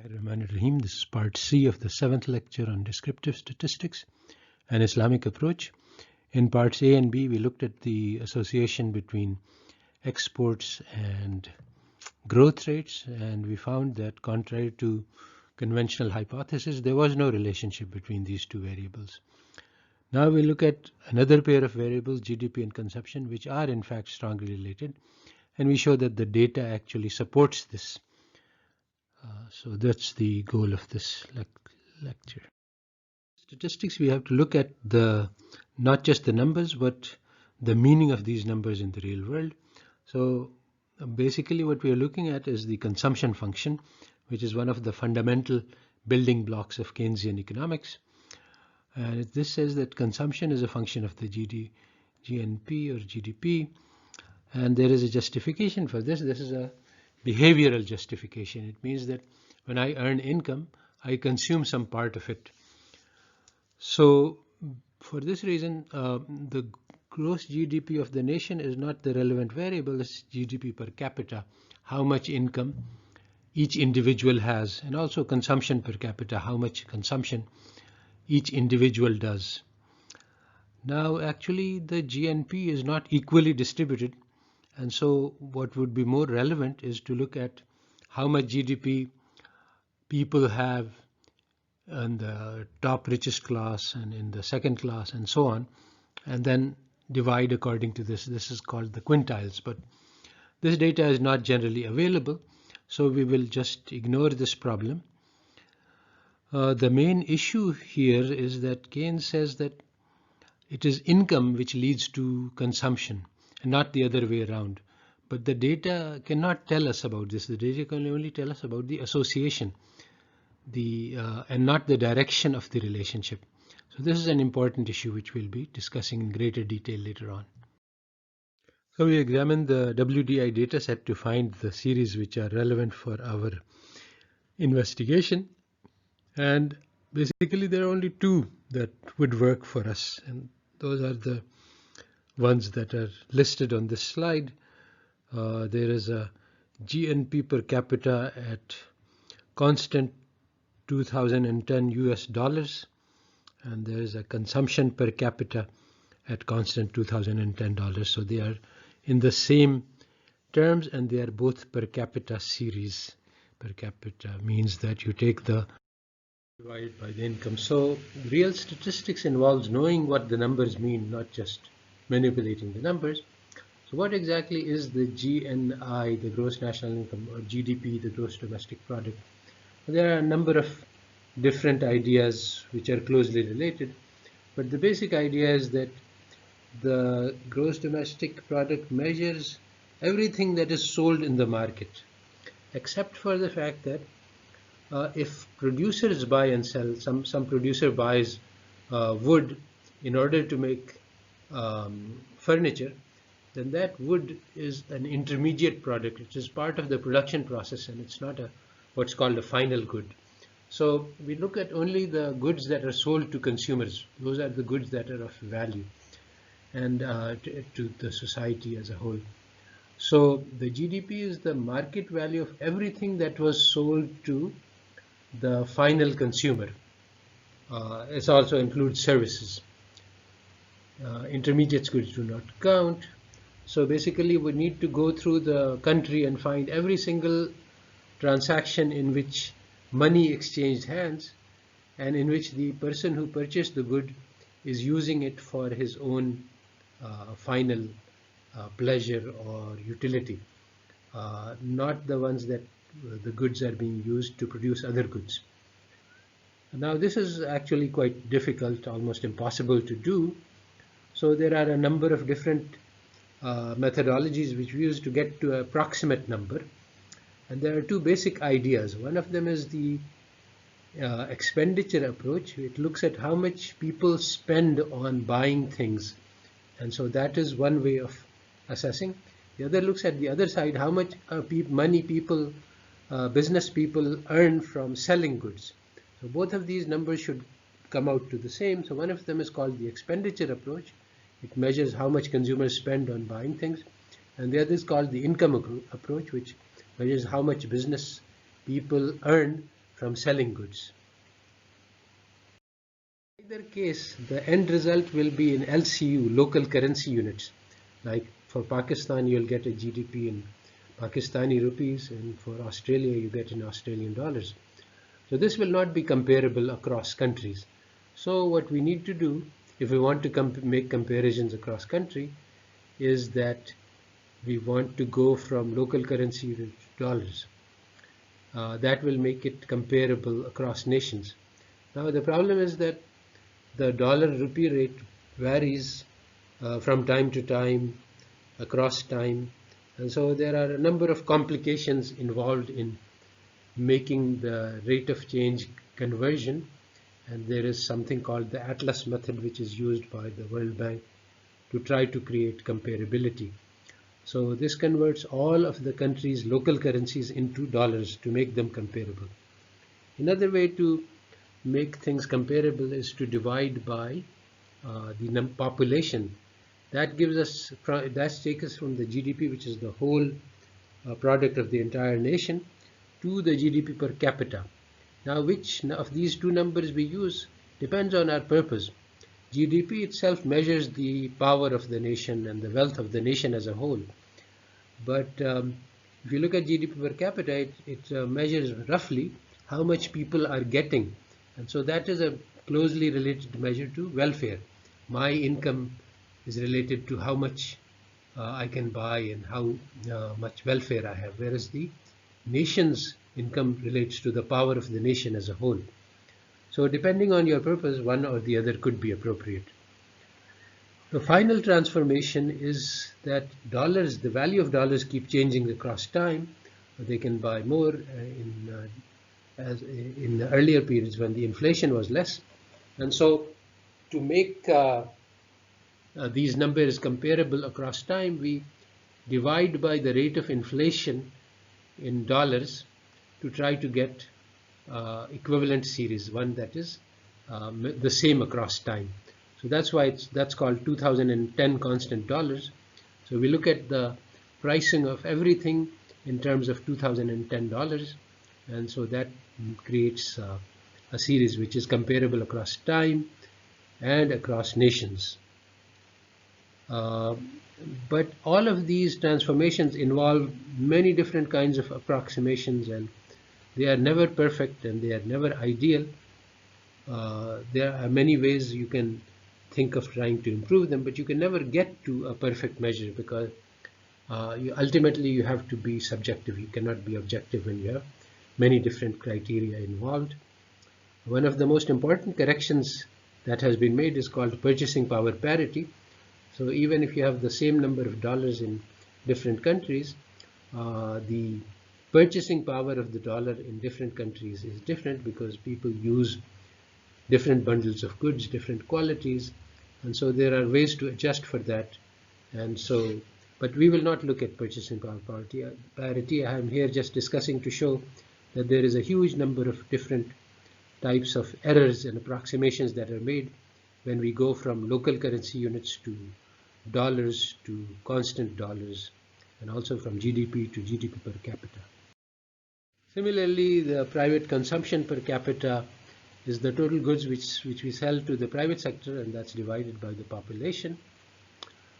Rahim. This is part C of the 7th lecture on descriptive statistics, an Islamic approach. In parts A and B, we looked at the association between exports and growth rates, and we found that contrary to conventional hypothesis, there was no relationship between these two variables. Now we look at another pair of variables, GDP and consumption, which are in fact strongly related, and we show that the data actually supports this. So that's the goal of this lecture. Statistics, we have to look at not just the numbers, but the meaning of these numbers in the real world. So basically what we are looking at is the consumption function, which is one of the fundamental building blocks of Keynesian economics. And this says that consumption is a function of the GNP or GDP, and there is a justification for this. This is a behavioral justification. It means that when I earn income, I consume some part of it. So for this reason, the gross GDP of the nation is not the relevant variable. It's GDP per capita, how much income each individual has, and also consumption per capita, how much consumption each individual does. Now actually the GNP is not equally distributed, and so what would be more relevant is to look at how much GDP people have in the top richest class and in the second class and so on, and then divide according to this. This is called the quintiles, but this data is not generally available, so we will just ignore this problem. The main issue here is that Keynes says that it is income which leads to consumption and not the other way around. But the data cannot tell us about this. The data can only tell us about the association, and not the direction of the relationship. So this is an important issue which we'll be discussing in greater detail later on. So we examined the WDI data set to find the series which are relevant for our investigation. And basically there are only two that would work for us, and those are the ones that are listed on this slide. There is a GNP per capita at constant 2010 US dollars, and there is a consumption per capita at constant 2010 dollars. So they are in the same terms, and they are both per capita series. Per capita means that you take the divided by the income. So real statistics involves knowing what the numbers mean, not just manipulating the numbers. So what exactly is the GNI, the gross national income, or GDP, the gross domestic product? There are a number of different ideas which are closely related, but the basic idea is that the gross domestic product measures everything that is sold in the market, except for the fact that if producers buy and sell, some producer buys wood in order to make furniture, then that wood is an intermediate product, which is part of the production process, and it's not what's called a final good. So we look at only the goods that are sold to consumers. Those are the goods that are of value and to the society as a whole. So the GDP is the market value of everything that was sold to the final consumer. It also includes services. Intermediate goods do not count. So basically we need to go through the country and find every single transaction in which money exchanged hands and in which the person who purchased the good is using it for his own final pleasure or utility, not the ones that the goods are being used to produce other goods. Now this is actually quite difficult, almost impossible to do. So there are a number of different methodologies which we use to get to an approximate number. And there are two basic ideas. One of them is the expenditure approach. It looks at how much people spend on buying things. And so that is one way of assessing. The other looks at the other side, how much money people, business people earn from selling goods. So both of these numbers should come out to the same. So one of them is called the expenditure approach. It measures how much consumers spend on buying things. And the other is called the income approach, which measures how much business people earn from selling goods. In either case, the end result will be in LCU, local currency units. Like for Pakistan, you'll get a GDP in Pakistani rupees, and for Australia, you get in Australian dollars. So this will not be comparable across countries. So what we need to do, if we want to make comparisons across country, is that we want to go from local currency to dollars. That will make it comparable across nations. Now the problem is that the dollar rupee rate varies from time to time, across time, and so there are a number of complications involved in making the rate of change conversion, and there is something called the Atlas method, which is used by the World Bank to try to create comparability. So this converts all of the country's local currencies into dollars to make them comparable. Another way to make things comparable is to divide by the population. That gives us, that takes us from the GDP, which is the whole product of the entire nation, to the GDP per capita. Now, which of these two numbers we use depends on our purpose. GDP itself measures the power of the nation and the wealth of the nation as a whole. But if you look at GDP per capita, it measures roughly how much people are getting. And so that is a closely related measure to welfare. My income is related to how much I can buy and how much welfare I have, whereas the nation's income relates to the power of the nation as a whole. So depending on your purpose, one or the other could be appropriate. The final transformation is that dollars, the value of dollars keep changing across time. They can buy more as in the earlier periods when the inflation was less. And so to make these numbers comparable across time, we divide by the rate of inflation in dollars to try to get equivalent series, one that is the same across time. So that's why that's called 2010 constant dollars. So we look at the pricing of everything in terms of 2010 dollars, and so that creates a series which is comparable across time and across nations. But all of these transformations involve many different kinds of approximations, and they are never perfect and they are never ideal. There are many ways you can think of trying to improve them, but you can never get to a perfect measure because ultimately you have to be subjective. You cannot be objective when you have many different criteria involved. One of the most important corrections that has been made is called purchasing power parity. So even if you have the same number of dollars in different countries, the purchasing power of the dollar in different countries is different because people use different bundles of goods, different qualities, and so there are ways to adjust for that. And so, but we will not look at purchasing power parity. I am here just discussing to show that there is a huge number of different types of errors and approximations that are made when we go from local currency units to dollars to constant dollars, and also from GDP to GDP per capita. Similarly, the private consumption per capita is the total goods which we sell to the private sector, and that's divided by the population.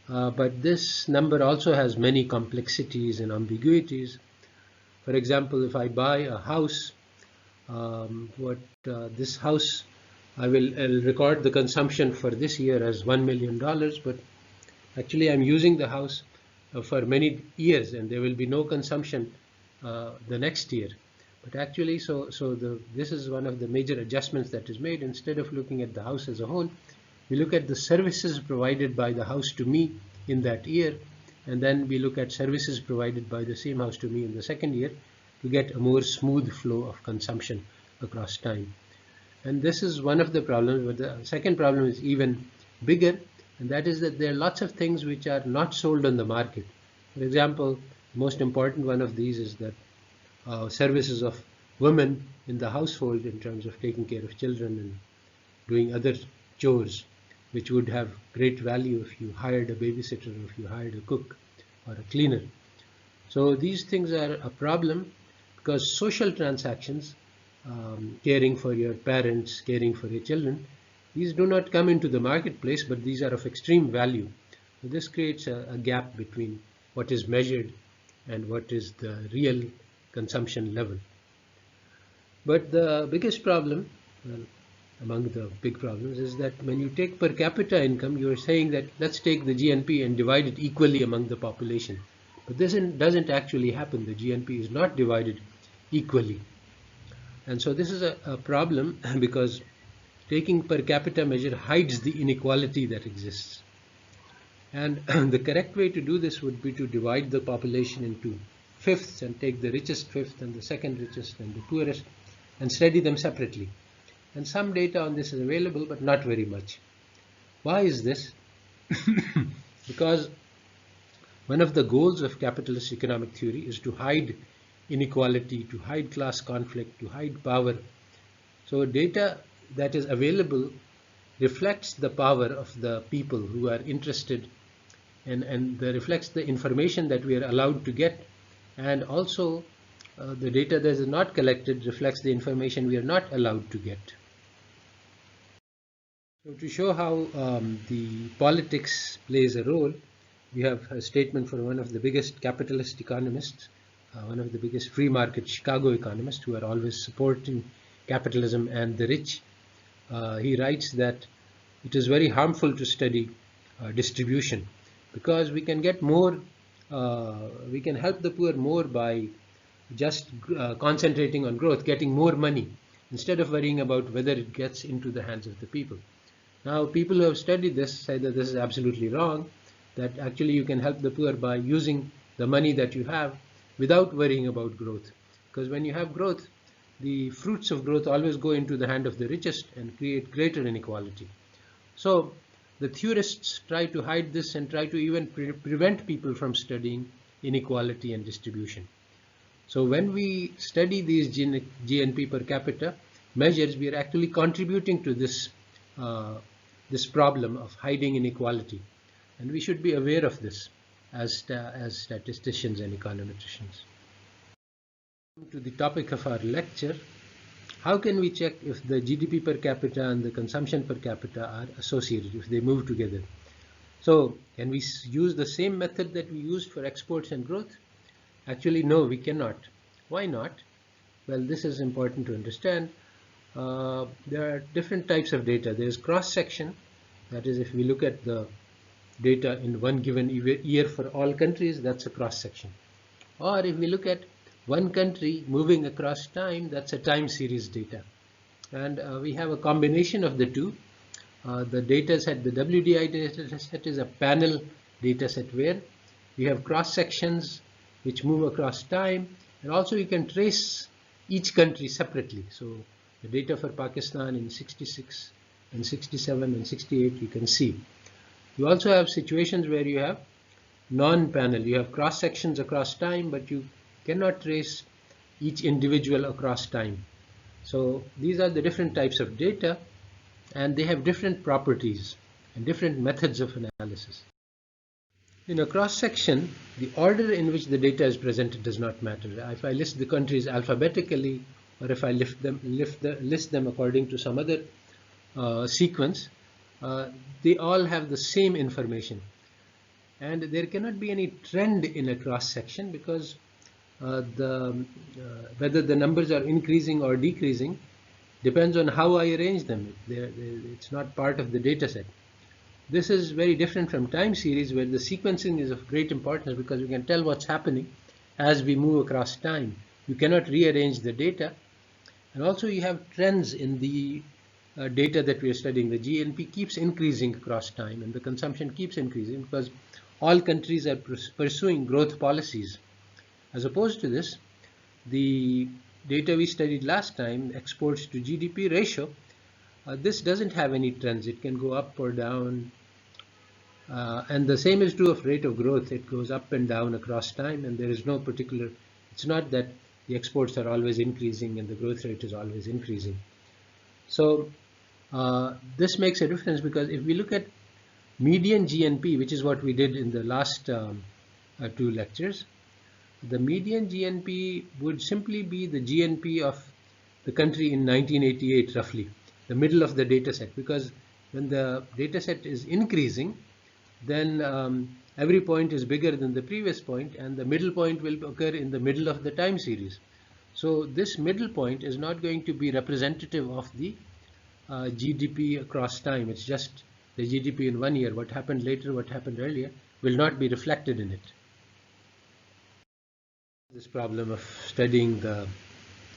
But this number also has many complexities and ambiguities. For example, if I buy a house, this house, I'll record the consumption for this year as $1 million, but actually I'm using the house for many years and there will be no consumption the next year. But actually, this is one of the major adjustments that is made. Instead of looking at the house as a whole, we look at the services provided by the house to me in that year, and then we look at services provided by the same house to me in the second year to get a more smooth flow of consumption across time. And this is one of the problems, but the second problem is even bigger, and that is that there are lots of things which are not sold on the market. For example, the most important one of these is that services of women in the household in terms of taking care of children and doing other chores, which would have great value if you hired a babysitter or if you hired a cook or a cleaner. So these things are a problem because social transactions caring for your parents, caring for your children, these do not come into the marketplace, but these are of extreme value. So this creates a gap between what is measured and what is the real consumption level. But the biggest problem, well, among the big problems, is that when you take per capita income, you're saying that let's take the GNP and divide it equally among the population. But this doesn't actually happen. The GNP is not divided equally. And so this is a problem because taking per capita measure hides the inequality that exists. And the correct way to do this would be to divide the population into fifths and take the richest fifth and the second richest and the poorest and study them separately. And some data on this is available, but not very much. Why is this? Because one of the goals of capitalist economic theory is to hide inequality, to hide class conflict, to hide power. So data that is available reflects the power of the people who are interested and reflects the information that we are allowed to get, and also the data that is not collected reflects the information we are not allowed to get. So to show how the politics plays a role, we have a statement from one of the biggest capitalist economists, one of the biggest free market Chicago economists who are always supporting capitalism and the rich. He writes that it is very harmful to study distribution because we can get more, we can help the poor more by just concentrating on growth, getting more money, instead of worrying about whether it gets into the hands of the people. Now, people who have studied this say that this is absolutely wrong, that actually you can help the poor by using the money that you have without worrying about growth. Because when you have growth, the fruits of growth always go into the hand of the richest and create greater inequality. So the theorists try to hide this and try to even prevent people from studying inequality and distribution. So when we study these GNP per capita measures, we are actually contributing to this this problem of hiding inequality, and we should be aware of this as statisticians and econometricians. To the topic of our lecture, how can we check if the GDP per capita and the consumption per capita are associated, if they move together? So can we use the same method that we used for exports and growth? Actually, no, we cannot. Why not? Well, this is important to understand. There are different types of data. There is cross-section, that is, if we look at the data in one given year for all countries, that's a cross-section. Or if we look at one country moving across time, that's a time series data. And we have a combination of the two. The data set, the WDI data set, is a panel data set where we have cross-sections which move across time, and also you can trace each country separately. So the data for Pakistan in 66 and 67 and 68 you can see. You also have situations where you have non-panel. You have cross-sections across time, but you cannot trace each individual across time. So these are the different types of data, and they have different properties and different methods of analysis. In a cross-section, the order in which the data is presented does not matter. If I list the countries alphabetically, or if I list them according to some other sequence, they all have the same information. And there cannot be any trend in a cross-section because whether the numbers are increasing or decreasing depends on how I arrange them. It's not part of the data set. This is very different from time series, where the sequencing is of great importance because we can tell what's happening as we move across time. You cannot rearrange the data. And also you have trends in the data that we are studying. The GNP keeps increasing across time and the consumption keeps increasing because all countries are pursuing growth policies. As opposed to this, the data we studied last time, exports to GDP ratio, this doesn't have any trends. It can go up or down. And the same is true of rate of growth. It goes up and down across time, and there is no particular, it's not that the exports are always increasing and the growth rate is always increasing. So this makes a difference because if we look at median GNP, which is what we did in the last two lectures, the median GNP would simply be the GNP of the country in 1988 roughly, the middle of the data set, because when the data set is increasing, then every point is bigger than the previous point, and the middle point will occur in the middle of the time series. So this middle point is not going to be representative of the GDP across time. It's just the GDP in 1 year. What happened later, what happened earlier, will not be reflected in it. This problem of studying the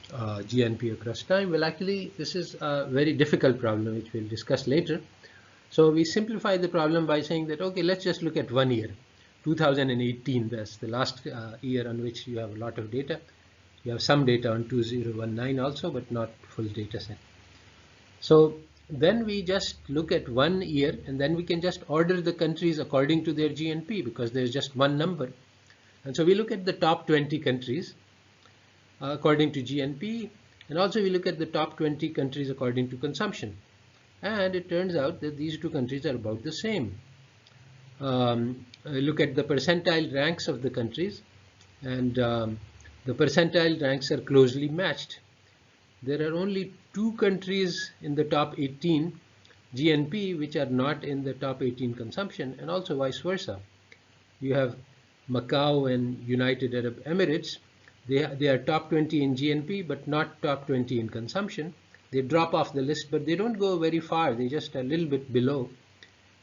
GNP across time, well, actually, this is a very difficult problem, which we'll discuss later. So we simplify the problem by saying that, okay, let's just look at 1 year, 2018. That's the last year on which you have a lot of data. You have some data on 2019 also, but not full data set. So then we just look at 1 year, and then we can just order the countries according to their GNP, because there's just one number. And so we look at the top 20 countries according to GNP, and also we look at the top 20 countries according to consumption. And it turns out that these two countries are about the same. Look at the percentile ranks of the countries, and the percentile ranks are closely matched. There are only 2 countries in the top 18 GNP which are not in the top 18 consumption, and also vice versa. You have Macau and United Arab Emirates. They are top 20 in GNP but not top 20 in consumption. They drop off the list, but they don't go very far. They just a little bit below.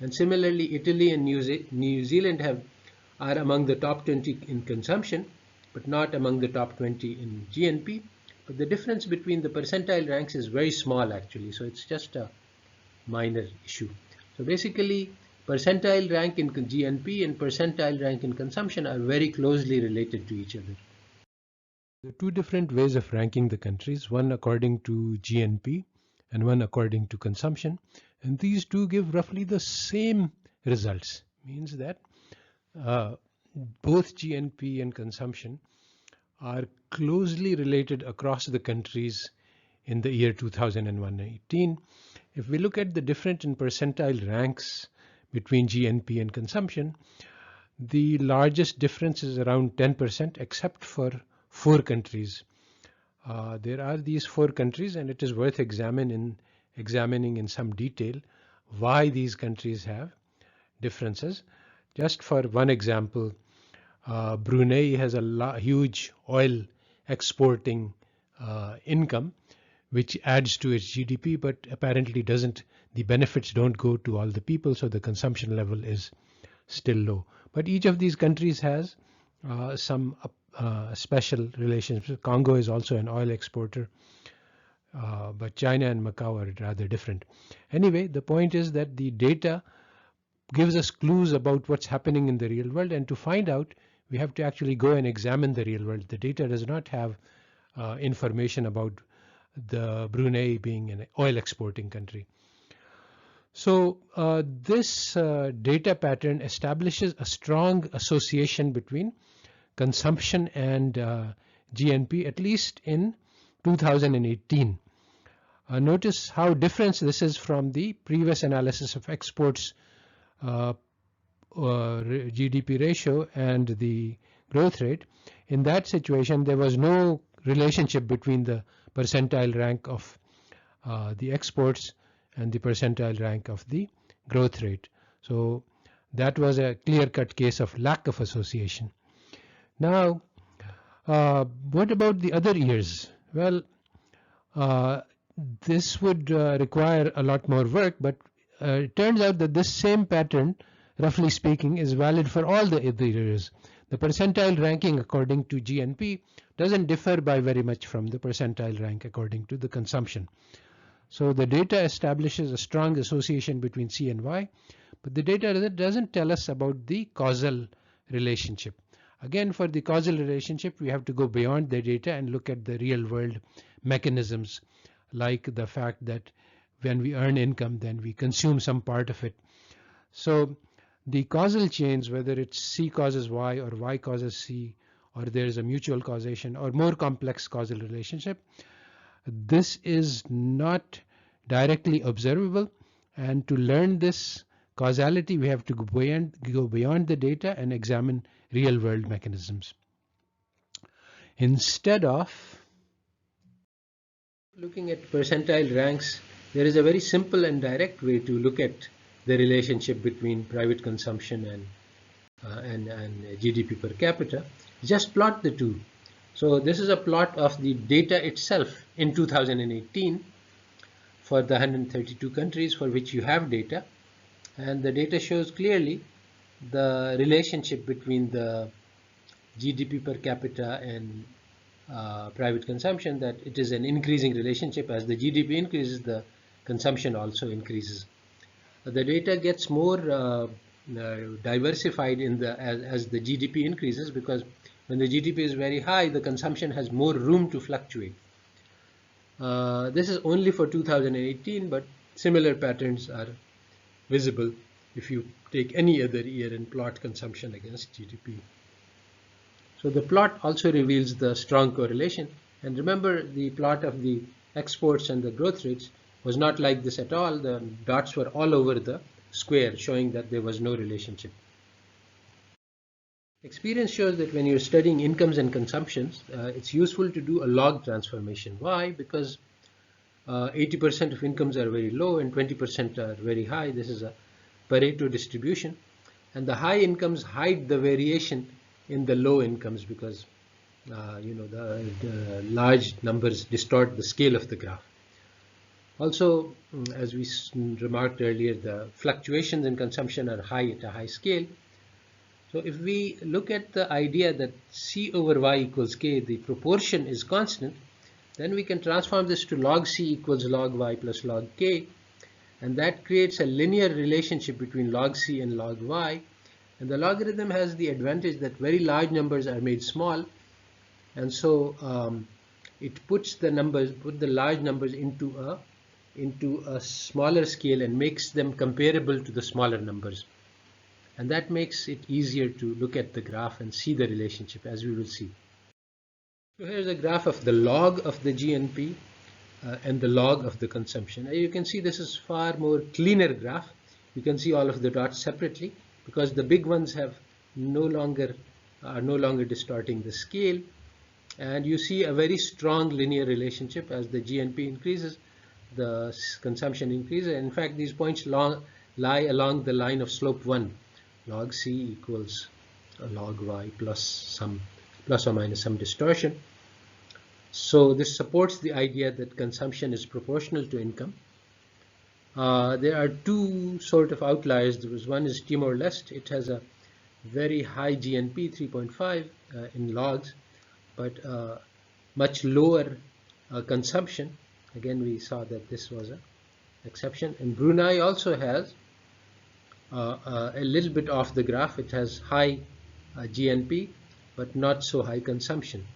And similarly, Italy and New Zealand are among the top 20 in consumption, but not among the top 20 in GNP. But the difference between the percentile ranks is very small, actually. So it's just a minor issue. So basically, percentile rank in GNP and percentile rank in consumption are very closely related to each other. There are 2 different ways of ranking the countries, one according to GNP and one according to consumption. And these 2 give roughly the same results. Means that both GNP and consumption are closely related across the countries in the year 2018. If we look at the difference in percentile ranks between GNP and consumption, the largest difference is around 10%, except for 4 countries. There are these 4 countries, and it is worth examining in some detail why these countries have differences. Just for one example, Brunei has a huge oil exporting income, which adds to its GDP, but apparently the benefits don't go to all the people, so the consumption level is still low. But each of these countries has some special relationships. Congo is also an oil exporter, but China and Macau are rather different. Anyway, the point is that the data gives us clues about what's happening in the real world, and to find out, we have to actually go and examine the real world. The data does not have information about the Brunei being an oil exporting country. So this data pattern establishes a strong association between consumption and GNP, at least in 2018. Notice how different this is from the previous analysis of exports GDP ratio and the growth rate. In that situation, there was no relationship between the percentile rank of the exports and the percentile rank of the growth rate. So that was a clear-cut case of lack of association. Now, what about the other years? Well, this would require a lot more work, but it turns out that this same pattern, roughly speaking, is valid for all the other years. The percentile ranking according to GNP doesn't differ by very much from the percentile rank according to the consumption. So the data establishes a strong association between C and Y, but the data doesn't tell us about the causal relationship. Again, for the causal relationship, we have to go beyond the data and look at the real world mechanisms, like the fact that when we earn income, then we consume some part of it. So the causal chains, whether it's C causes Y or Y causes C, or there's a mutual causation or more complex causal relationship, this is not directly observable. And to learn this causality, we have to go beyond the data and examine real world mechanisms. Instead of Looking at percentile ranks, there is a very simple and direct way to look at the relationship between private consumption and GDP per capita. Just plot the two. So this is a plot of the data itself in 2018 for the 132 countries for which you have data, and the data shows clearly the relationship between the GDP per capita and private consumption, that it is an increasing relationship. As the GDP increases, the consumption also increases. The data gets more diversified as the GDP increases, because when the GDP is very high, the consumption has more room to fluctuate. This is only for 2018, but similar patterns are visible if you take any other year and plot consumption against GDP. So the plot also reveals the strong correlation. And remember, the plot of the exports and the growth rates was not like this at all. The dots were all over the square, showing that there was no relationship. Experience shows that when you're studying incomes and consumptions, it's useful to do a log transformation. Why? Because 80% of incomes are very low and 20% are very high. This is a Pareto distribution. And the high incomes hide the variation in the low incomes, because the large numbers distort the scale of the graph. Also, as we remarked earlier, the fluctuations in consumption are high at a high scale. So if we look at the idea that C over Y equals K, the proportion is constant, then we can transform this to log C equals log Y plus log K, and that creates a linear relationship between log C and log Y. And the logarithm has the advantage that very large numbers are made small, and so it puts the large numbers into a smaller scale and makes them comparable to the smaller numbers. And that makes it easier to look at the graph and see the relationship, as we will see. So here's a graph of the log of the GNP and the log of the consumption. You can see this is far more cleaner graph. You can see all of the dots separately, because the big ones are no longer distorting the scale, and you see a very strong linear relationship. As the GNP increases, the consumption increases. In fact, these points lie along the line of slope 1. Log C equals log Y plus or minus some distortion. So this supports the idea that consumption is proportional to income. There are two sort of outliers. One is Timor-Leste. It has a very high GNP, 3.5 in logs, but much lower consumption. Again, we saw that this was an exception. And Brunei also has a little bit off the graph. It has high GNP, but not so high consumption.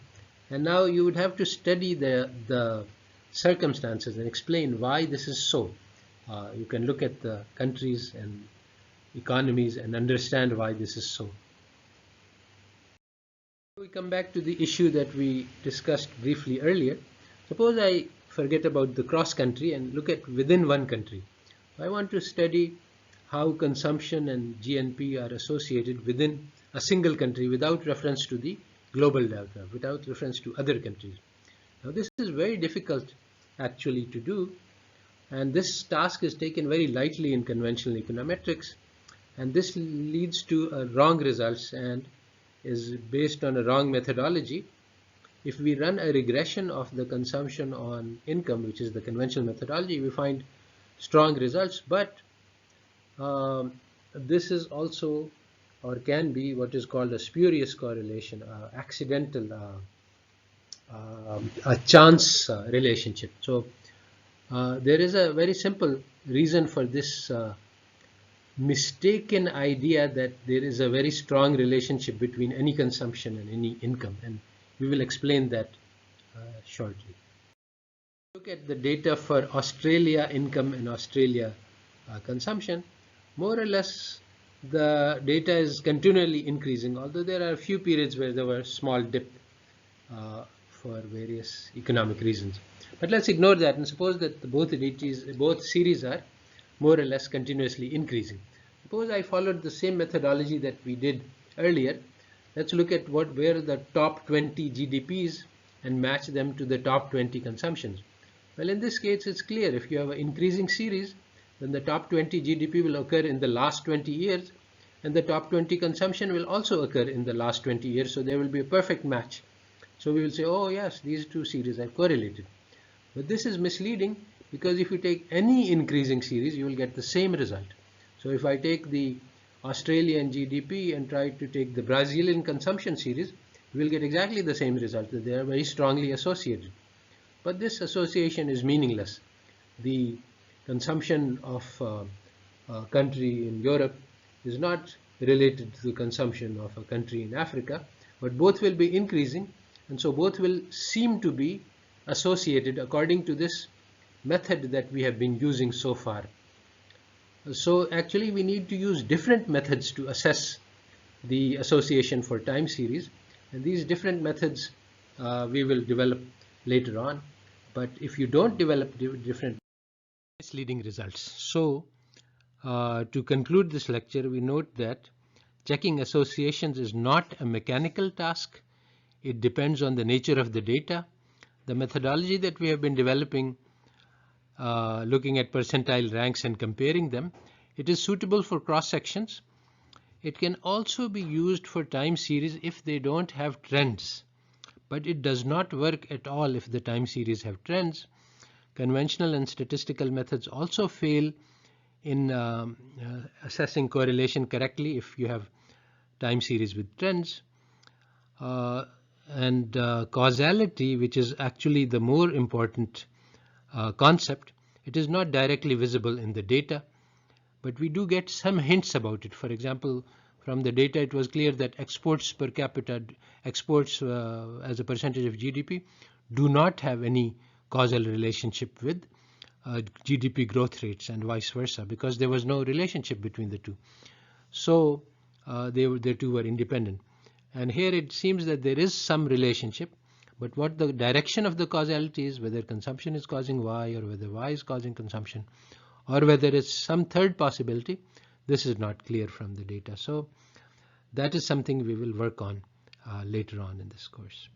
And now you would have to study the circumstances and explain why this is so. You can look at the countries and economies and understand why this is so. We come back to the issue that we discussed briefly earlier. Suppose I forget about the cross country and look at within one country. I want to study how consumption and GNP are associated within a single country without reference to the global data, without reference to other countries. Now this is very difficult actually to do, and this task is taken very lightly in conventional econometrics, and this leads to wrong results and is based on a wrong methodology. If we run a regression of the consumption on income, which is the conventional methodology, we find strong results, but this is also, or can be, what is called a spurious correlation, accidental, a chance relationship. So there is a very simple reason for this mistaken idea that there is a very strong relationship between any consumption and any income, and we will explain that shortly. Look at the data for Australia income and Australia consumption. More or less, the data is continually increasing, although there are a few periods where there were small dip for various economic reasons. But let's ignore that and suppose that both series are more or less continuously increasing. Suppose I followed the same methodology that we did earlier. Let's look at where are the top 20 GDPs and match them to the top 20 consumptions. Well, in this case, it's clear. If you have an increasing series, then the top 20 GDP will occur in the last 20 years, and the top 20 consumption will also occur in the last 20 years. So there will be a perfect match. So we will say, oh yes, these two series are correlated. But this is misleading, because if you take any increasing series, you will get the same result. So if I take the Australian GDP and try to take the Brazilian consumption series, you will get exactly the same result, that they are very strongly associated. But this association is meaningless. The consumption of a country in Europe is not related to the consumption of a country in Africa, but both will be increasing, and so both will seem to be associated according to this method that we have been using so far. So actually we need to use different methods to assess the association for time series, and these different methods we will develop later on. But if you don't develop different misleading results. So to conclude this lecture, we note that checking associations is not a mechanical task. It depends on the nature of the data. The methodology that we have been developing, looking at percentile ranks and comparing them, it is suitable for cross sections. It can also be used for time series if they don't have trends, but it does not work at all if the time series have trends. Conventional and statistical methods also fail in assessing correlation correctly if you have time series with trends. And causality, which is actually the more important concept, it is not directly visible in the data, but we do get some hints about it. For example, from the data it was clear that exports per capita, exports as a percentage of GDP, do not have any causal relationship with GDP growth rates, and vice versa, because there was no relationship between the two. So the two were independent. And here it seems that there is some relationship, but what the direction of the causality is, whether consumption is causing Y or whether Y is causing consumption, or whether it's some third possibility, this is not clear from the data. So that is something we will work on later on in this course.